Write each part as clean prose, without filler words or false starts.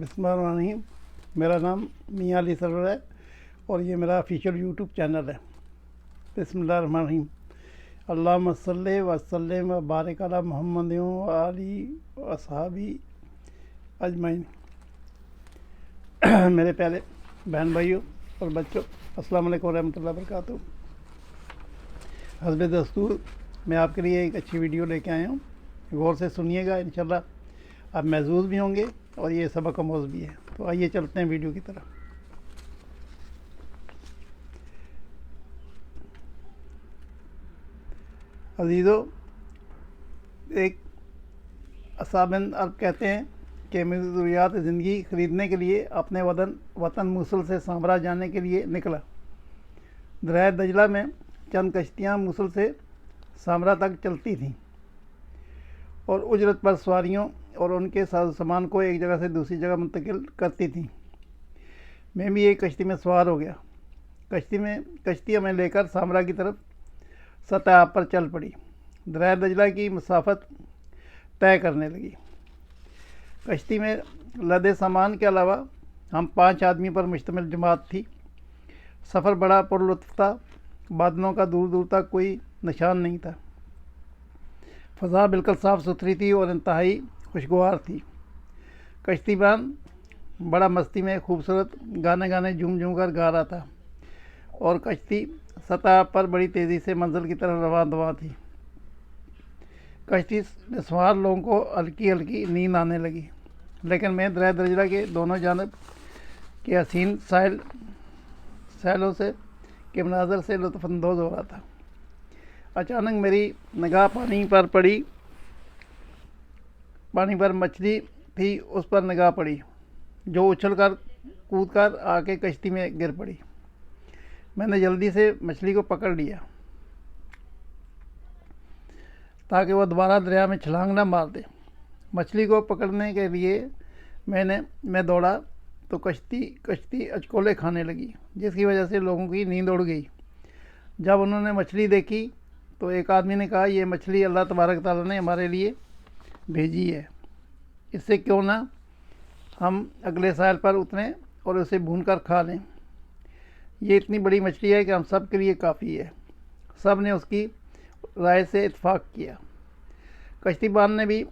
बिस्मिल्लाहिर्रहमानिर्रहीम। मेरा नाम मियां अली सरवर है और ये मेरा ऑफिशियल यूट्यूब चैनल है। बिस्मिल्लाहिर्रहमानिर्रहीम। अल्लाहुम्मा सल्लि व सल्लिम व बारिक अला मुहम्मद व आली व असहाबी अजमईन। मेरे प्यारे बहन भाइयों और बच्चों, अस्सलाम वालेकुम व रहमतुल्लाहि व बरकातहू। हस्ब दस्तूर मैं आपके लिए एक अच्छी वीडियो लेके आया हूँ। गौर से सुनिएगा, इंशाल्लाह आप महसूस भी होंगे और ये सबक आमोज़ भी है। तो आइए चलते हैं वीडियो की तरफ। अजीज़ों, एक असाबिन अरब कहते हैं कि मैं ज़रूरियात ज़िंदगी ख़रीदने के लिए अपने वतन मूसल से सामरा जाने के लिए निकला। दरिया दजला में चंद कश्तियाँ मूसल से सामरा तक चलती थीं और उजरत पर सवारियों और उनके साज सामान को एक जगह से दूसरी जगह मुंतकिल करती थीं। मैं भी एक कश्ती में सवार हो गया। कश्ती हमें लेकर सामरा की तरफ सतह पर चल पड़ी। दरिया दजला की मसाफत तय करने लगी। कश्ती में लदे सामान के अलावा हम 5 आदमी पर मुश्तमिल जमात थी। सफ़र बड़ा पुरलुत्फ़ था। बादलों का दूर दूर तक कोई निशान नहीं था। फ़ज़ा बिल्कुल साफ़ सुथरी थी और इंतहाई खुशगवार थी। कश्तीबान बड़ा मस्ती में खूबसूरत गाने झूम झूम कर गा रहा था और कश्ती सतह पर बड़ी तेज़ी से मंजिल की तरफ रवां दवां थी। कश्ती में सवार लोगों को हल्की हल्की नींद आने लगी, लेकिन मैं दरिया दजला के दोनों जानब के हसीन साहिलों से के मनाज़र से लुत्फ़अंदोज़ हो रहा था। अचानक मेरी निगाह पानी पर मछली थी, उस पर निगाह पड़ी जो उछलकर कूदकर आके कश्ती में गिर पड़ी। मैंने जल्दी से मछली को पकड़ लिया ताकि वह दोबारा दरिया में छलांग न मार दे। मछली को पकड़ने के लिए मैं दौड़ा तो कश्ती अचकोले खाने लगी, जिसकी वजह से लोगों की नींद उड़ गई। जब उन्होंने मछली देखी तो एक आदमी ने कहा, ये मछली अल्लाह तबारक तआला ने हमारे लिए भेजी है, इससे क्यों ना हम अगले साल पर उतरें और उसे भूनकर खा लें। ये इतनी बड़ी मछली है कि हम सब के लिए काफ़ी है। सब ने उसकी राय से इत्फाक किया। कश्तीबान ने भी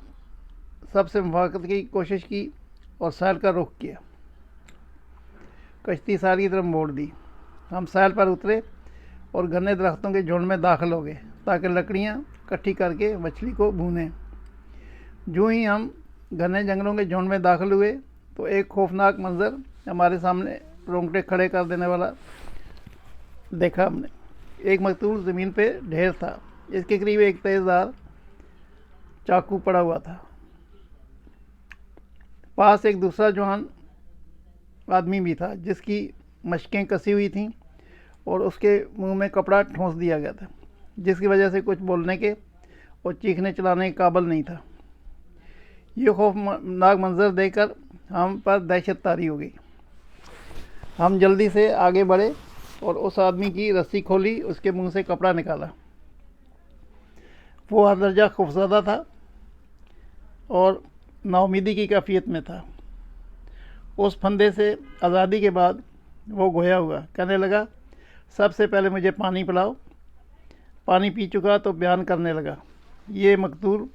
सबसे मुफाकत की कोशिश की और साहिल का रुख किया। कश्ती सारी तरफ मोड़ दी। हम साहिल पर उतरे और घने दरख्तों के झुंड में दाखिल हो गए ताकि लकड़ियाँ इकट्ठी करके मछली को भूनें। जो ही हम घने जंगलों के झुंड में दाखिल हुए तो एक खौफनाक मंजर हमारे सामने रोंगटे खड़े कर देने वाला देखा हमने। एक मकतूल ज़मीन पे ढेर था। इसके करीब एक तेज़धार चाकू पड़ा हुआ था। पास एक दूसरा जवान आदमी भी था जिसकी मशकें कसी हुई थीं और उसके मुंह में कपड़ा ठूंस दिया गया था, जिसकी वजह से कुछ बोलने के और चीखने चलाने के काबिल नहीं था। ये खौफनाक मंजर देखकर हम पर दहशत तारी हो गई। हम जल्दी से आगे बढ़े और उस आदमी की रस्सी खोली, उसके मुंह से कपड़ा निकाला। वो हर दर्जा खौफज़दा था और नाउमीदी की कैफियत में था। उस फंदे से आज़ादी के बाद वो गोया हुआ कहने लगा, सबसे पहले मुझे पानी पिलाओ। पानी पी चुका तो बयान करने लगा, ये मकतूल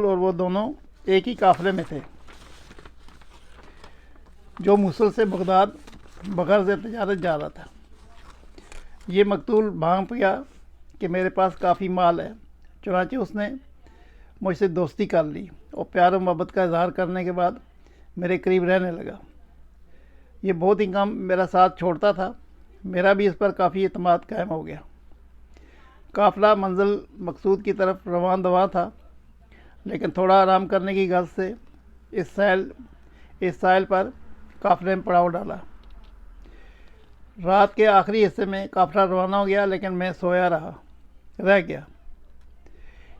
और वो दोनों एक ही काफ़िले में थे जो मूसल से बगदाद बग़र्ज़ तिजारत जा रहा था। ये मकतूल भांग गया कि मेरे पास काफ़ी माल है, चुनांचे उसने मुझसे दोस्ती कर ली और प्यार और मोहब्बत का इजहार करने के बाद मेरे करीब रहने लगा। ये बहुत ही कम मेरा साथ छोड़ता था। मेरा भी इस पर काफ़ी एतमाद कायम हो गया। काफ़िला मंजिल मकसूद की तरफ रवां दवां था, लेकिन थोड़ा आराम करने की गर्ज से इस साइल पर काफ़िले में पड़ाव डाला। रात के आखिरी हिस्से में काफ़िला रवाना हो गया, लेकिन मैं सोया रह गया,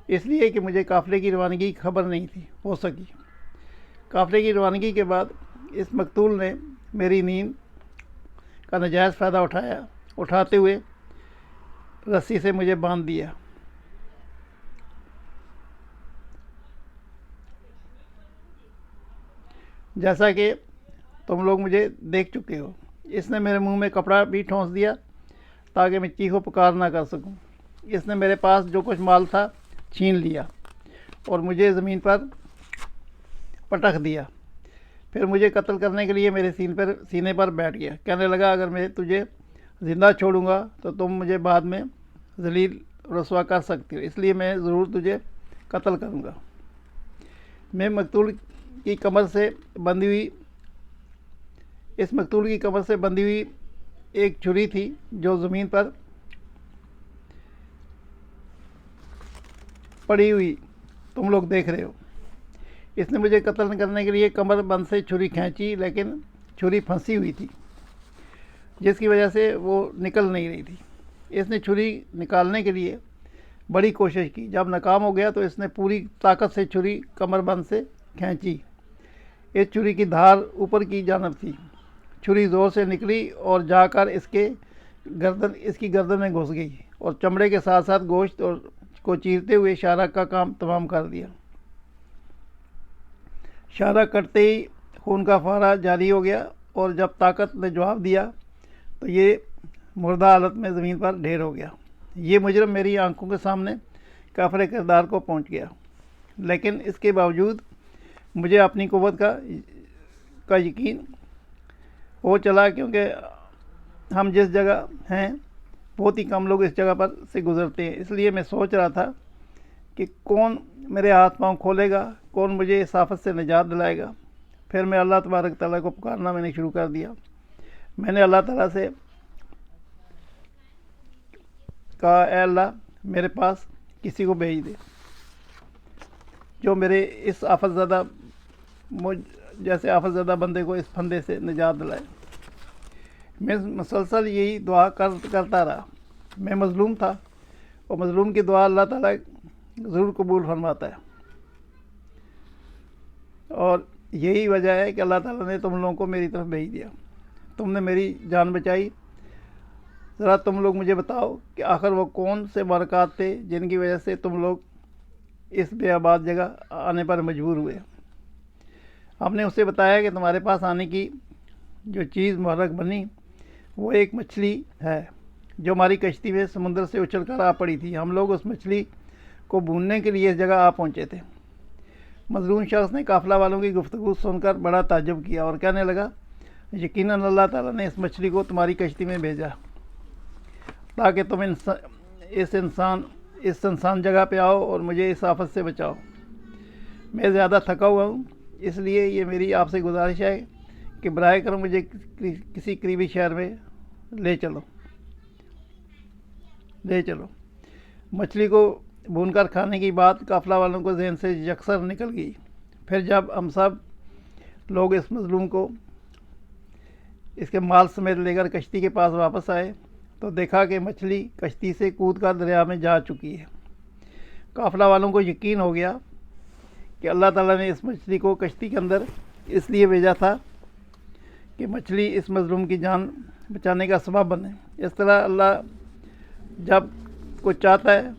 इसलिए कि मुझे काफ़िले की रवानगी की खबर नहीं थी हो सकी। काफ़िले की रवानगी के बाद इस मकतूल ने मेरी नींद का नाजायज़ फ़ायदा उठाते हुए रस्सी से मुझे बांध दिया। जैसा कि तुम लोग मुझे देख चुके हो। इसने मेरे मुंह में कपड़ा भी ठोंस दिया ताकि मैं चीखो पुकार ना कर सकूं। इसने मेरे पास जो कुछ माल था छीन लिया और मुझे ज़मीन पर पटक दिया। फिर मुझे कत्ल करने के लिए मेरे सीने पर बैठ गया। कहने लगा, अगर मैं तुझे ज़िंदा छोड़ूंगा तो तुम मुझे बाद में जलील रसवा कर सकती हो, इसलिए मैं ज़रूर तुझे कत्ल करूंगा। मैं मकतूल की कमर से बंधी हुई इस मकतूल की कमर से बंधी हुई एक छुरी थी जो ज़मीन पर पड़ी हुई तुम लोग देख रहे हो। इसने मुझे कत्ल करने के लिए कमर बंद से छुरी खींची, लेकिन छुरी फंसी हुई थी जिसकी वजह से वो निकल नहीं रही थी। इसने छुरी निकालने के लिए बड़ी कोशिश की। जब नाकाम हो गया तो इसने पूरी ताकत से छुरी कमरबंद से खींची। इस छुरी की धार ऊपर की जानब थी। छुरी ज़ोर से निकली और जाकर इसकी गर्दन में घुस गई और चमड़े के साथ साथ गोश्त को चीरते हुए शाहरा का काम तमाम कर दिया। शाहरा कटते ही खून का फव्वारा जारी हो गया और जब ताकत ने जवाब दिया तो ये मुर्दा हालत में ज़मीन पर ढेर हो गया। ये मुजरम मेरी आंखों के सामने काफिर किरदार को पहुंच गया, लेकिन इसके बावजूद मुझे अपनी कुव्वत का यकीन हो चला, क्योंकि हम जिस जगह हैं बहुत ही कम लोग इस जगह पर से गुज़रते हैं। इसलिए मैं सोच रहा था कि कौन मेरे हाथ पांव खोलेगा, कौन मुझे इस आफत से निजात दिलाएगा। फिर मैं अल्लाह तबारक तआला को पुकारना मैंने शुरू कर दिया। मैंने अल्लाह ताला से कहा, ऐ अल्लाह, मेरे पास किसी को भेज दे जो मेरे इस जैसे आफतज़दा बंदे को इस फंदे से निजात दिलाए। मैं मुसलसल यही दुआ करता रहा। मैं मज़लूम था और मज़लूम की दुआ अल्लाह ताला ज़रूर कबूल फरमाता है, और यही वजह है कि अल्लाह ताला ने तुम लोगों को मेरी तरफ भेज दिया। तुमने मेरी जान बचाई। ज़रा तुम लोग मुझे बताओ कि आखिर वो कौन से बरक़ात थे जिनकी वजह से तुम लोग इस बेआबाद जगह आने पर मजबूर हुए। हमने उसे बताया कि तुम्हारे पास आने की जो चीज़ मुहर्रक बनी वो एक मछली है जो हमारी कश्ती में समुद्र से उछल कर आ पड़ी थी। हम लोग उस मछली को भूनने के लिए इस जगह आ पहुँचे थे। मज़लूम शख्स ने काफ़िला वालों की गुफ्तगू सुनकर बड़ा ताज्जुब किया और कहने लगा, यकीनन अल्लाह ताला ने इस मछली को तुम्हारी कश्ती में भेजा ताकि तुम इस इंसान जगह पे आओ और मुझे इस आफत से बचाओ। मैं ज़्यादा थका हुआ हूँ, इसलिए ये मेरी आपसे गुजारिश है कि बराए करम मुझे किसी करीबी शहर में ले चलो। मछली को भूनकर खाने की बात काफ़िला वालों को जहन से यकसर निकल गई। फिर जब हम सब लोग इस मज़लूम को इसके माल समेत लेकर कश्ती के पास वापस आए तो देखा कि मछली कश्ती से कूदकर दरिया में जा चुकी है। काफ़िला वालों को यकीन हो गया कि अल्लाह ताला ने इस मछली को कश्ती के अंदर इसलिए भेजा था कि मछली इस मज़लूम की जान बचाने का सबब बने। इस तरह अल्लाह जब कुछ चाहता है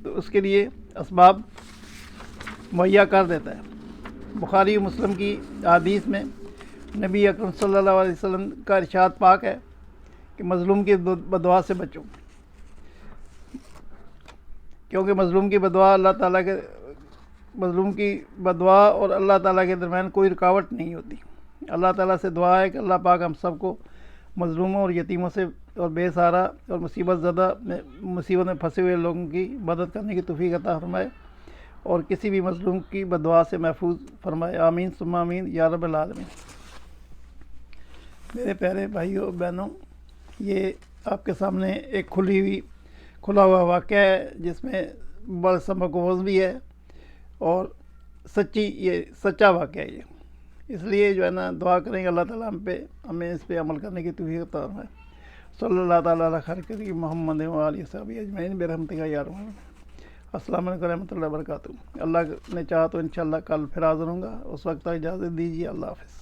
तो उसके लिए असबाब मुहैया कर देता है। बुखारी और मुस्लिम की हदीस में नबी अकरम सल्लल्लाहु अलैहि वसल्लम का इरशाद पाक है कि मज़लूम की बदुआ से बचो, क्योंकि मज़लूम की बदुआ और अल्लाह ताला के दरमियान कोई रुकावट नहीं होती। अल्लाह ताला से दुआ है कि अल्लाह पाक हम सबको मज़लूमों और यतीमों से और बेसहारा और मुसीबत में फंसे हुए लोगों की मदद करने की तौफीक अता फरमाए और किसी भी मज़लूम की बदुआ से महफूज फरमाए। आमीन सुम्मा आमीन या रब्बल आलमीन। मेरे प्यारे भाइयों बहनों, ये आपके सामने एक खुला हुआ वाक़या है जिसमें बड़ा सबक भी है और ये सच्चा वाक़या है। इसलिए जो है ना, दुआ करेंगे अल्लाह ताला हमें इस पे अमल करने की तौफीक अता फरमाए। सल्लल्लाहु ताला अला खैर मोहम्मद व आलिहि वसहबिहि अजमईन बिरहमतिका या अरहम। अस्सलाम वालेकुम रहमतुल्लाहि व बरकातुहू। अल्लाह ने चाहा तो इंशाअल्लाह कल फिर हाज़िर होऊंगा। उस वक्त तक इजाज़त दीजिए। अल्लाह हाफ़िज़।